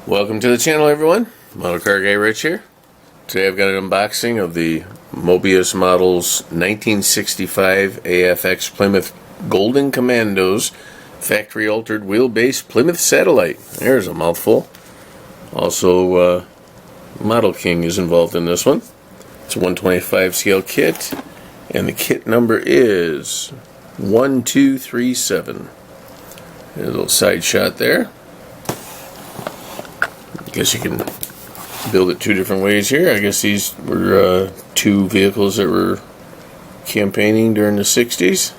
Welcome to the channel, everyone. Model Car Guy Rich here. Today I've got an unboxing of the Moebius Models 1965 AFX Plymouth Golden Commandos factory altered wheelbase Plymouth Satellite. There's a mouthful. Also, Model King is involved in this one. It's a 125 scale kit, and the kit number is 1237. There's a little side shot there. I guess you can build it two different ways here. I guess these were two vehicles that were campaigning during the 60s.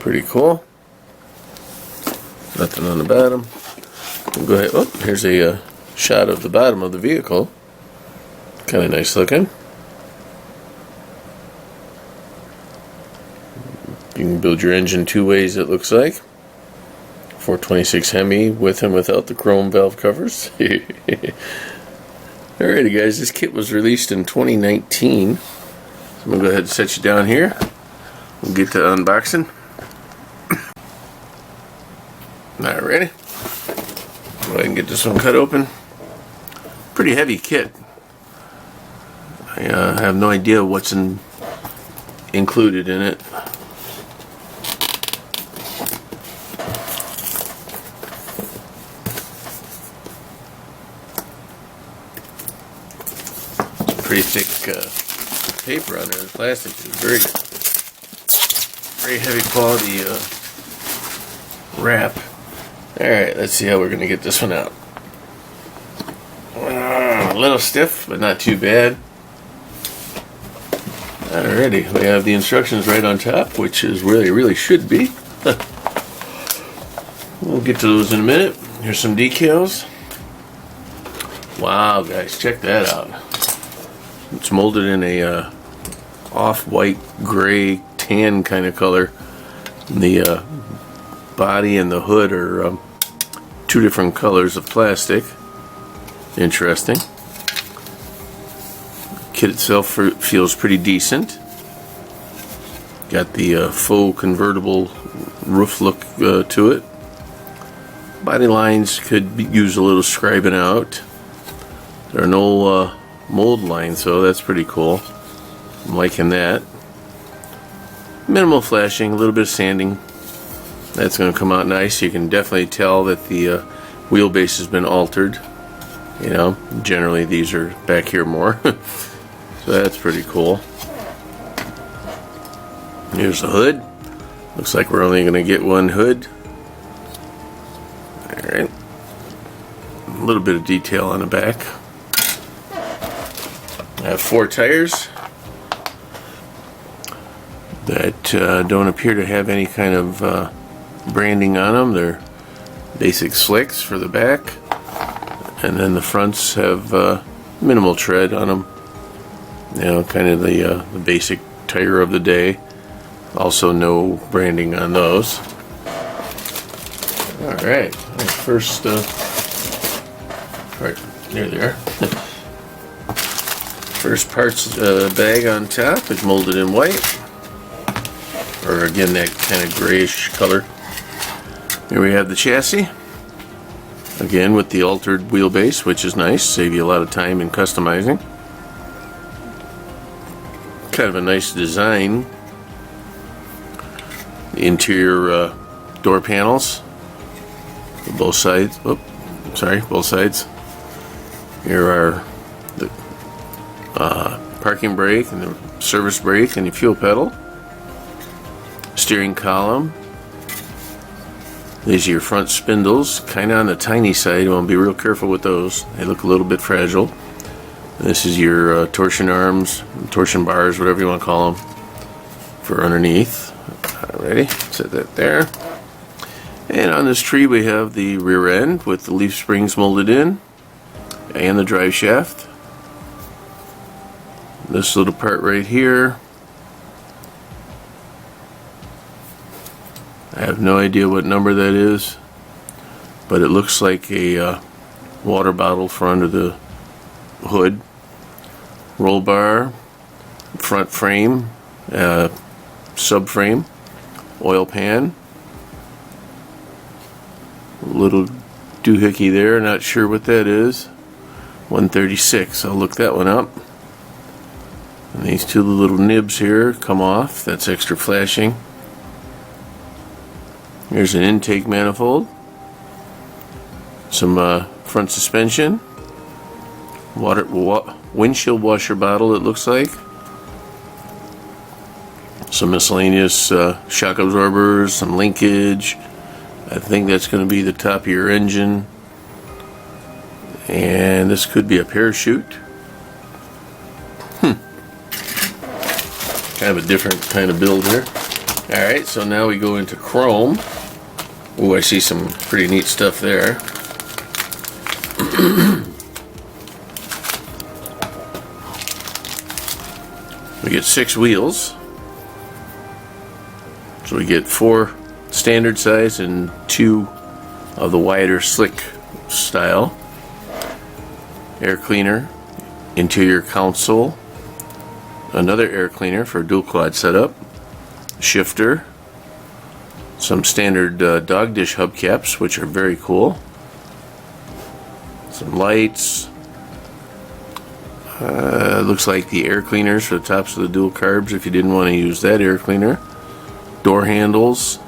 Pretty cool. Nothing on the bottom. We'll go ahead. Oh, here's a shot of the bottom of the vehicle. Kind of nice looking. You can build your engine two ways, it looks like. 426 Hemi with and without the chrome valve covers. Alrighty guys, this kit was released in 2019. So I'm going to go ahead and set you down here. We'll get to unboxing. Alrighty. Go ahead and get this one cut open. Pretty heavy kit. I have no idea what's included in it. Pretty thick paper on there. The plastic is very heavy quality wrap. Alright, let's see how we're going to get this one out. A little stiff, but not too bad. Alrighty, we have the instructions right on top, which is where they really should be. We'll get to those in a minute. Here's some decals. Wow, guys, check that out. It's molded in a off-white, gray, tan kind of color. The body and the hood are two different colors of plastic. Interesting. The kit itself feels pretty decent. Got the faux convertible roof look to it. Body lines could use a little scribing out. There are no mold line, so that's pretty cool. I'm liking that. Minimal flashing, a little bit of sanding. That's going to come out nice. You can definitely tell that the wheelbase has been altered. You know, generally these are back here more. So that's pretty cool. Here's the hood. Looks like we're only going to get one hood. Alright. A little bit of detail on the back. I have 4 tires that don't appear to have any kind of branding on them. They're basic slicks for the back, and then the fronts have minimal tread on them. You know, kind of the basic tire of the day. Also, no branding on those. All right, first part. There they are. First parts bag on top is molded in white, or again that kind of grayish color. Here we have the chassis, again with the altered wheelbase, which is nice, save you a lot of time in customizing. Kind of a nice design. The interior door panels, both sides. Oh, sorry, both sides. Here are the parking brake and the service brake and the fuel pedal. Steering column. These are your front spindles, kind of on the tiny side. You want to be real careful with those. They look a little bit fragile. And this is your torsion arms, torsion bars, whatever you want to call them, for underneath. Alrighty, set that there. And on this tree we have the rear end with the leaf springs molded in, and the drive shaft. This little part right here, I have no idea what number that is, but it looks like a water bottle for under the hood. Roll bar, front frame, subframe, oil pan, little doohickey there, not sure what that is. 136, I'll look that one up. And these two little nibs here come off, that's extra flashing. Here's an intake manifold. Some front suspension. Windshield washer bottle, it looks like. Some miscellaneous shock absorbers, some linkage. I think that's going to be the top of your engine. And this could be a parachute. Kind of a different kind of build here. Alright, so now we go into chrome. Ooh, I see some pretty neat stuff there. We get 6 wheels. So we get 4 standard size and 2 of the wider slick style. Air cleaner, interior console, another air cleaner for a dual quad setup, shifter, some standard dog dish hubcaps, which are very cool, some lights, looks like the air cleaners for the tops of the dual carbs if you didn't want to use that air cleaner, door handles,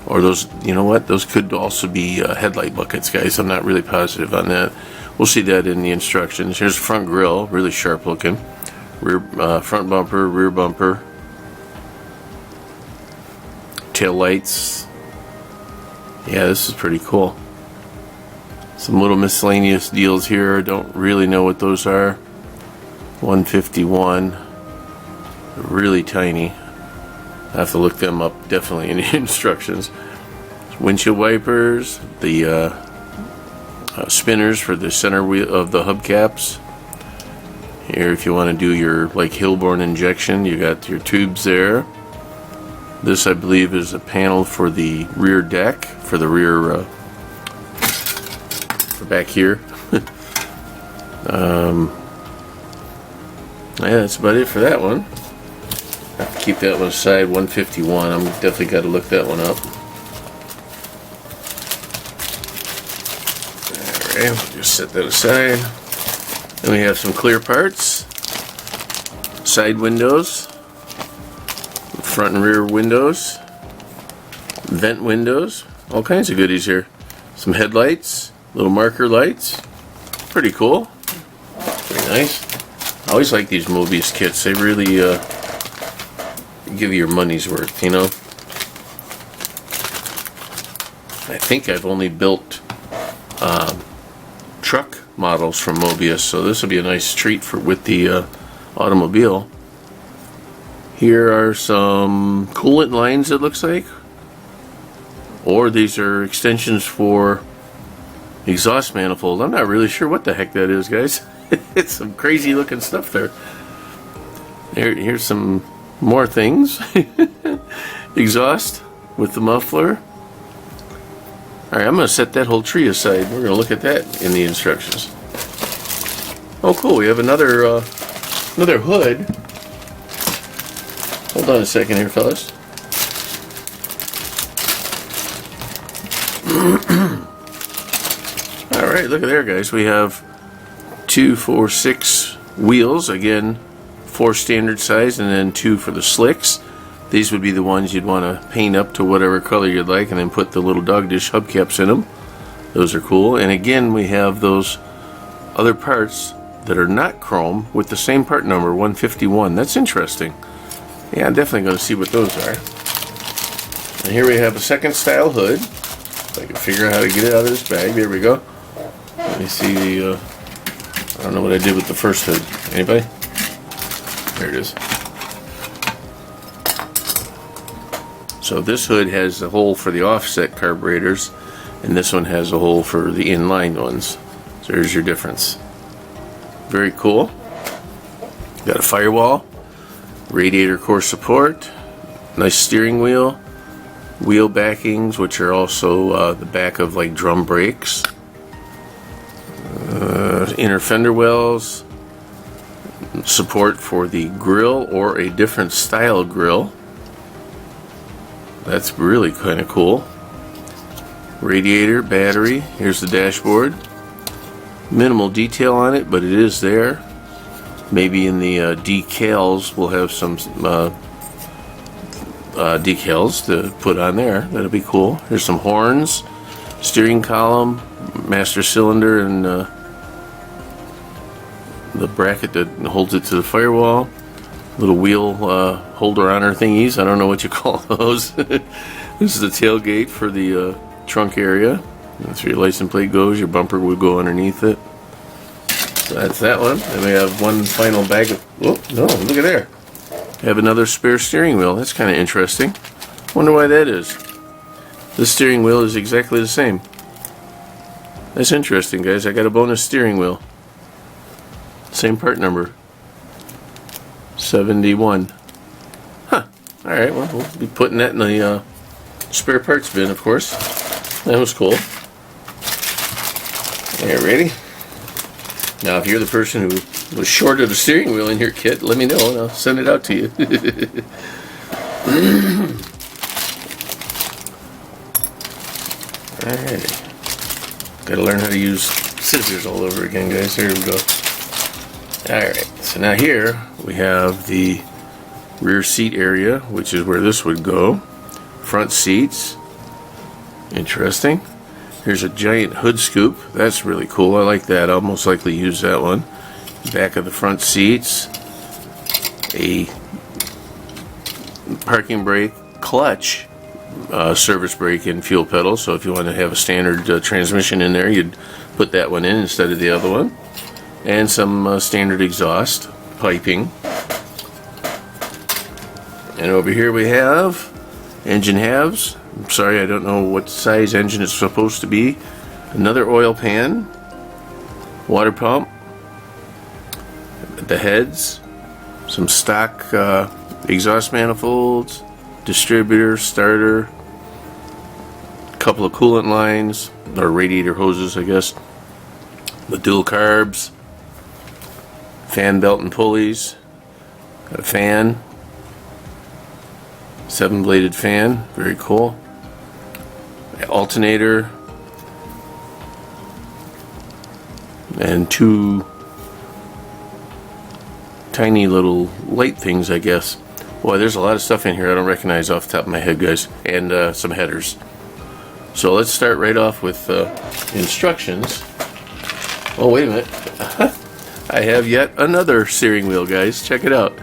or those, you know what, those could also be headlight buckets, guys. I'm not really positive on that. We'll see that in the instructions. Here's the front grille, really sharp looking. Rear, front bumper, rear bumper. Tail lights. Yeah, this is pretty cool. Some little miscellaneous deals here. Don't really know what those are. 151. Really tiny. I have to look them up definitely in the instructions. Windshield wipers. The spinners for the center wheel of the hubcaps. Here, if you want to do your like Hillborn injection, you got your tubes there. This, I believe, is a panel for the rear deck, for the rear, for back here. Yeah, that's about it for that one. I have to keep that one aside. 151. I'm definitely got to look that one up. Okay, we'll just set that aside. Then we have some clear parts, side windows, front and rear windows, vent windows, all kinds of goodies here. Some headlights, little marker lights, pretty cool, pretty nice. I always like these Moebius kits. They really give you your money's worth, you know. I think I've only built truck models from Moebius, so this will be a nice treat for with the automobile. Here are some coolant lines, it looks like, or these are extensions for exhaust manifold. I'm not really sure what the heck that is, guys. It's some crazy looking stuff there. Here's some more things. Exhaust with the muffler. Alright, I'm going to set that whole tree aside. We're going to look at that in the instructions. Oh, cool. We have another hood. Hold on a second here, fellas. Alright, look at there, guys. We have 2, 4, 6 wheels. Again, 4 standard size and then 2 for the slicks. These would be the ones you'd want to paint up to whatever color you'd like and then put the little dog dish hubcaps in them. Those are cool. And again, we have those other parts that are not chrome with the same part number, 151. That's interesting. Yeah, I'm definitely going to see what those are. And here we have a second style hood. If I can figure out how to get it out of this bag. There we go. Let me see the, I don't know what I did with the first hood. Anybody? There it is. So this hood has a hole for the offset carburetors, and this one has a hole for the inline ones. So there's your difference. Very cool. Got a firewall, radiator core support, nice steering wheel, wheel backings, which are also the back of like drum brakes, inner fender wells, support for the grill or a different style grill. That's really kind of cool. Radiator, battery. Here's the dashboard. Minimal detail on it, but it is there. Maybe in the decals we'll have some decals to put on there. That'll be cool. Here's some horns, steering column, master cylinder, and the bracket that holds it to the firewall. Little wheel holder on our thingies. I don't know what you call those. This is the tailgate for the trunk area. That's where your license plate goes. Your bumper would go underneath it. So that's that one. And we have one final bag of... Oh, no, look at there. We have another spare steering wheel. That's kind of interesting. Wonder why that is. This steering wheel is exactly the same. That's interesting, guys. I got a bonus steering wheel. Same part number. 71. Huh. Alright, well, we'll be putting that in the spare parts bin, of course. That was cool. Alright, ready? Now, if you're the person who was short of the steering wheel in your kit, let me know and I'll send it out to you. Alright. Gotta learn how to use scissors all over again, guys. There we go. Alright, so now here we have the rear seat area, which is where this would go. Front seats. Interesting. Here's a giant hood scoop. That's really cool. I like that. I'll most likely use that one. Back of the front seats. A parking brake clutch. Service brake and fuel pedal. So if you want to have a standard transmission in there, you'd put that one in instead of the other one. And some standard exhaust piping. And over here we have engine halves. I'm sorry, I don't know what size engine it's supposed to be. Another oil pan, water pump, the heads, some stock exhaust manifolds, distributor, starter, a couple of coolant lines, or radiator hoses, I guess, the dual carbs, fan belt and pulleys, got a fan, 7-bladed fan, very cool. Alternator, and two tiny little light things, I guess. Boy, there's a lot of stuff in here I don't recognize off the top of my head, guys, and some headers. So let's start right off with instructions. Oh, wait a minute. I have yet another steering wheel, guys. Check it out.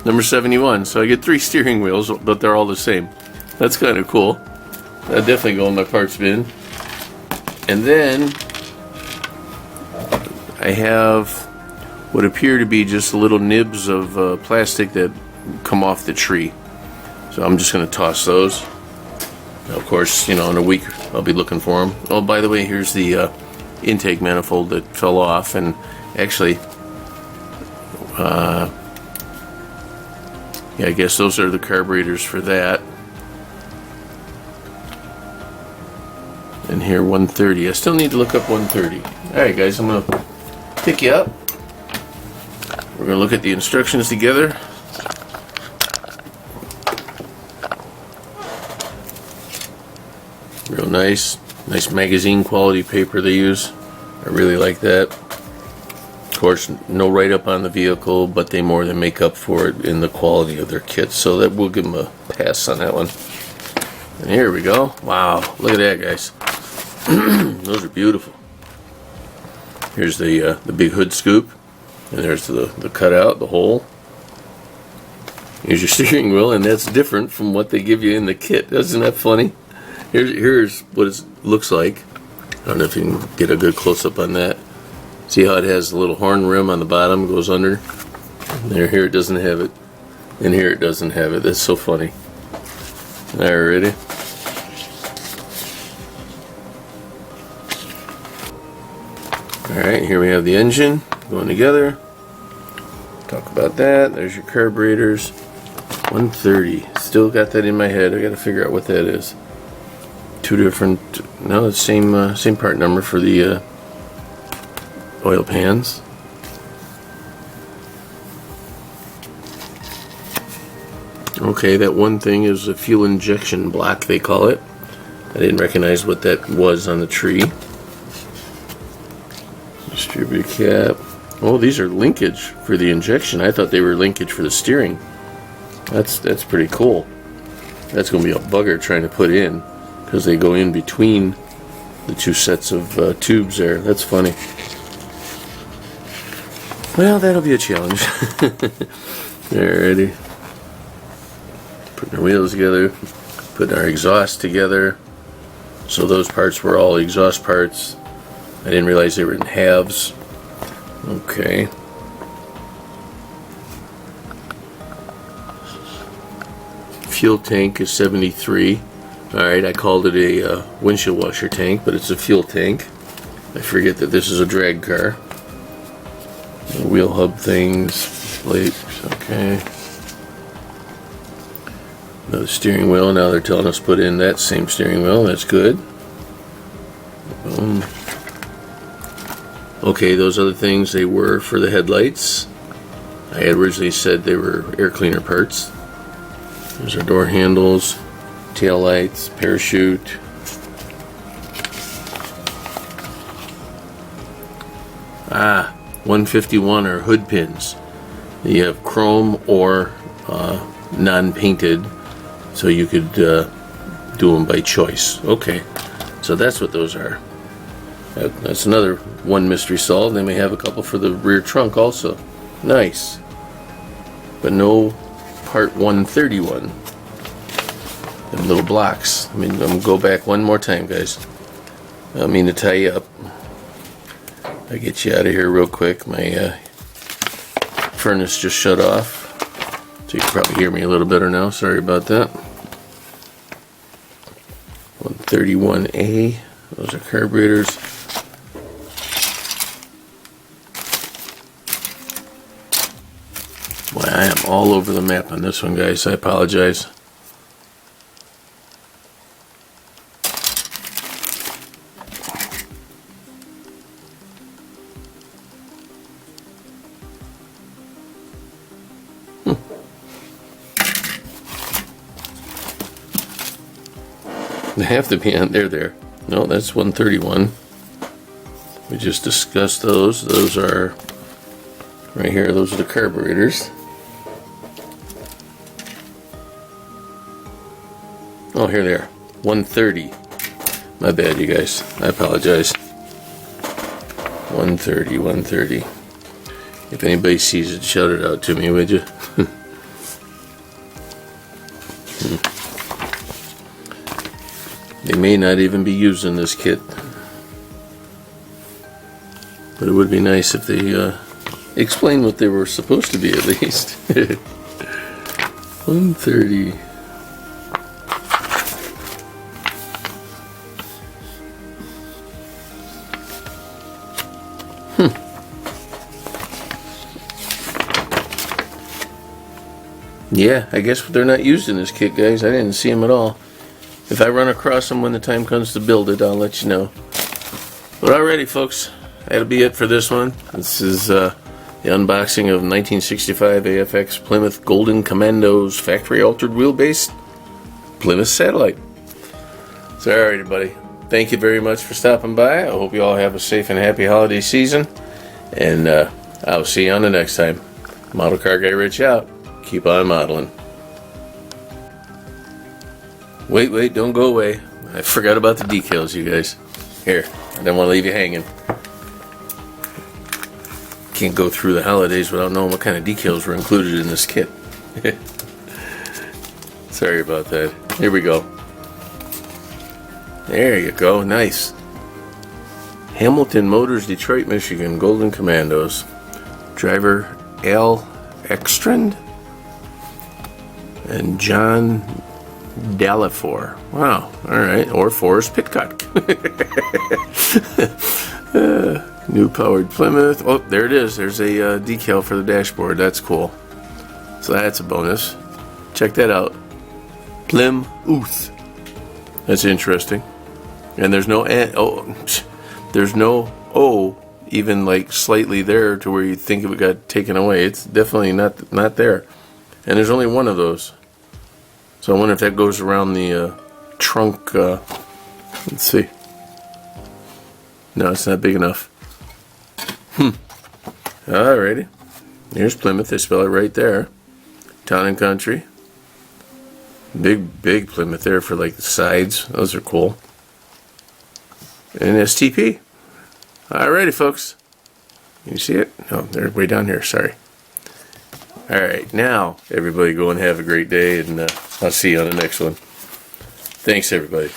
Number 71. So I get 3 steering wheels, but they're all the same. That's kind of cool. That'll definitely go in my parts bin. And then I have what appear to be just little nibs of plastic that come off the tree. So I'm just going to toss those. Now, of course, you know, in a week I'll be looking for them. Oh, by the way, here's the intake manifold that fell off, and actually, yeah, I guess those are the carburetors for that. And here 130. I still need to look up 130. Alright guys, I'm going to pick you up. We're going to look at the instructions together. Real nice. Nice magazine quality paper they use. I really like that. Of course, no write-up on the vehicle, but they more than make up for it in the quality of their kits. So that we'll give them a pass on that one. And here we go. Wow, look at that, guys. Those are beautiful. Here's the big hood scoop, and there's the cutout, the hole. Here's your steering wheel, and that's different from what they give you in the kit. Isn't that funny? Here's what it looks like. I don't know if you can get a good close-up on that. See how it has a little horn rim on the bottom, goes under. There, here it doesn't have it, and here it doesn't have it. That's so funny. Alright, ready? Alright, here we have the engine going together. Talk about that. There's your carburetors. 130. Still got that in my head. I got to figure out what that is. Two different. No, it's same part number for the oil pans. Okay, that one thing is a fuel injection block, they call it. I didn't recognize what that was on the tree. Distributor cap. Oh, these are linkage for the injection. I thought they were linkage for the steering. That's pretty cool. That's going to be a bugger trying to put in, because they go in between the two sets of tubes there. That's funny. Well, that'll be a challenge. Alrighty. Putting our wheels together. Putting our exhaust together. So those parts were all exhaust parts. I didn't realize they were in halves. Okay. Fuel tank is 73. Alright, I called it a windshield washer tank, but it's a fuel tank. I forget that this is a drag car. The wheel hub things, plates, okay. Another steering wheel. Now they're telling us to put in that same steering wheel. That's good. Okay, those other things, they were for the headlights. I had originally said they were air cleaner parts. There's our door handles, tail lights, parachute. Ah, 151 are hood pins. You have chrome or non-painted, so you could do them by choice. Okay, so that's what those are. That's another one mystery solved. They may have a couple for the rear trunk also. Nice. But no part 131. Them little blocks. I mean, I'm going to go back one more time, guys. I don't mean to tie you up. I'll get you out of here real quick. My furnace just shut off. So you can probably hear me a little better now. Sorry about that. 131A. Those are carburetors. Boy, I am all over the map on this one, guys. I apologize. They have to be on there. No, that's 131. We just discussed those. Those are right here. Those are the carburetors. Oh, here they are. 130. My bad, you guys. I apologize. 130. If anybody sees it, shout it out to me, would you? They may not even be using this kit, but it would be nice if they explain what they were supposed to be, at least. 130. Yeah, I guess they're not used in this kit, guys. I didn't see them at all. If I run across them when the time comes to build it, I'll let you know. But alrighty, folks, that'll be it for this one. This is the unboxing of 1965 AFX Plymouth Golden Commandos factory altered wheelbase Plymouth Satellite. So alright, everybody, thank you very much for stopping by. I hope you all have a safe and happy holiday season, and I'll see you on the next time. Model Car Guy Rich out. Keep on modeling. Wait, don't go away. I forgot about the decals, you guys. Here, I don't want to leave you hanging. Can't go through the holidays without knowing what kind of decals were included in this kit. Sorry about that. Here we go. There you go, nice. Hamilton Motors, Detroit, Michigan, Golden Commandos. Driver Al Ekstrand and John Delafour. Wow, alright. Or Forrest Pitcock. New powered Plymouth. Oh, there it is. There's a decal for the dashboard. That's cool. So that's a bonus. Check that out. Plymouth. That's interesting. And there's no there's no O even like slightly there to where you think it got taken away. It's definitely not there. And there's only one of those. So I wonder if that goes around the trunk Let's see. No, it's not big enough. Alrighty. Here's Plymouth. They spell it right there. Town and Country. Big Plymouth there for like the sides. Those are cool. And STP. Alrighty, folks. Can you see it? No, they're way down here. Sorry. Alright, now everybody go and have a great day, and I'll see you on the next one. Thanks, everybody.